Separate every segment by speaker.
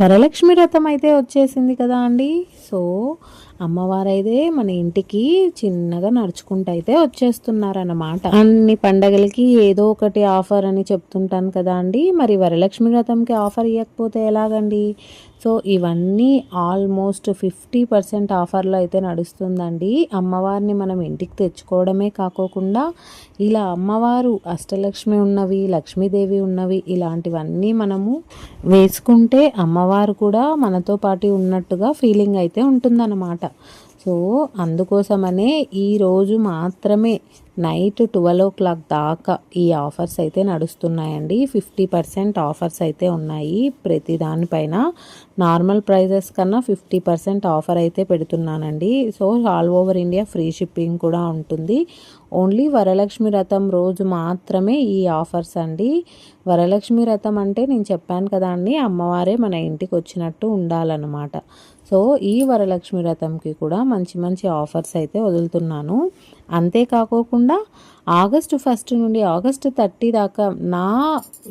Speaker 1: వరలక్ష్మి వ్రతం అయితే వచ్చేసింది కదా అండి. సో అమ్మవారైతే మన ఇంటికి చిన్నగా నడుచుకుంటూ అయితే వచ్చేస్తున్నారన్నమాట. అన్ని పండగలకి ఏదో ఒకటి ఆఫర్ అని చెప్తుంటాను కదా అండి. మరి వరలక్ష్మి వ్రతంకి ఆఫర్ ఇవ్వకపోతే ఎలాగండి? సో ఇవన్నీ ఆల్మోస్ట్ 50% ఆఫర్లో అయితే నడుస్తుందండి. అమ్మవారిని మనం ఇంటికి తెచ్చుకోవడమే కాకోకుండా ఇలా అమ్మవారు అష్టలక్ష్మి ఉన్నవి, లక్ష్మీదేవి ఉన్నవి ఇలాంటివన్నీ మనము వేసుకుంటే అమ్మవారు కూడా మనతో పాటు ఉన్నట్టుగా ఫీలింగ్ అయితే ఉంటుందన్నమాట. సో అందుకోసమనే ఈరోజు మాత్రమే నైట్ 12 దాకా ఈ ఆఫర్స్ అయితే నడుస్తున్నాయండి. 50% ఆఫర్స్ అయితే ఉన్నాయి. ప్రతి దానిపైన నార్మల్ ప్రైజెస్ కన్నా 50% ఆఫర్ అయితే పెడుతున్నానండి. So all over India free shipping కూడా ఉంటుంది. ఓన్లీ వరలక్ష్మి వ్రతం రోజు మాత్రమే ఈ ఆఫర్స్ అండి. వరలక్ష్మి వ్రతం అంటే నేను చెప్పాను కదా అండి, అమ్మవారే మన ఇంటికి వచ్చినట్టు ఉండాలన్నమాట. సో ఈ వరలక్ష్మి వ్రతంకి కూడా మంచి మంచి ఆఫర్స్ అయితే వదులుతున్నాను. అంతేకాకోకుండా ఆగస్టు 1 నుండి ఆగస్టు 30 దాకా నా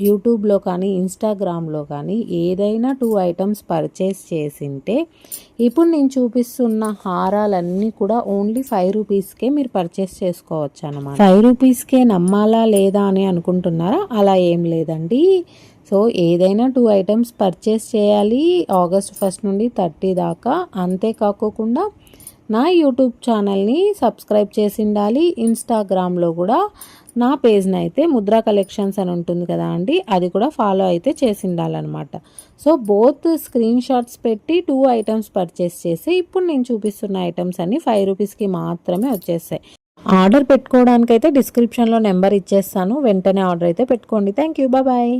Speaker 1: యూట్యూబ్లో కానీ ఇన్స్టాగ్రామ్లో కానీ ఏదైనా 2 ఐటమ్స్ పర్చేస్ చేసింటే ఇప్పుడు నేను చూపిస్తున్న హారాలన్నీ కూడా ఓన్లీ 5 రూపీస్కే మీరు పర్చేస్ చేసుకోవచ్చు అన్నమాట. 5 రూపీస్కే నమ్మాలా లేదా అని అనుకుంటున్నారా? అలా ఏం లేదండి. సో ఏదైనా 2 ఐటమ్స్ పర్చేస్ చేయాలి ఆగస్ట్ 1 నుండి 30 దాకా. అంతేకాకోకుండా నా యూట్యూబ్ ఛానల్ని సబ్స్క్రైబ్ చేసి ఉండాలి. ఇన్స్టాగ్రామ్లో కూడా నా పేజ్ని అయితే ముద్రా కలెక్షన్స్ అని ఉంటుంది కదా అండి, అది కూడా ఫాలో అయితే చేసి ఉండాలన్నమాట. సో బోత్ స్క్రీన్ షాట్స్ పెట్టి 2 ఐటమ్స్ పర్చేస్ చేసి ఇప్పుడు నేను చూపిస్తున్న ఐటమ్స్ అన్ని 5 రూపీస్కి మాత్రమే వచ్చేస్తాయి. ఆర్డర్ పెట్టుకోవడానికైతే డిస్క్రిప్షన్లో నెంబర్ ఇచ్చేస్తాను, వెంటనే ఆర్డర్ అయితే పెట్టుకోండి. Thank you, bye.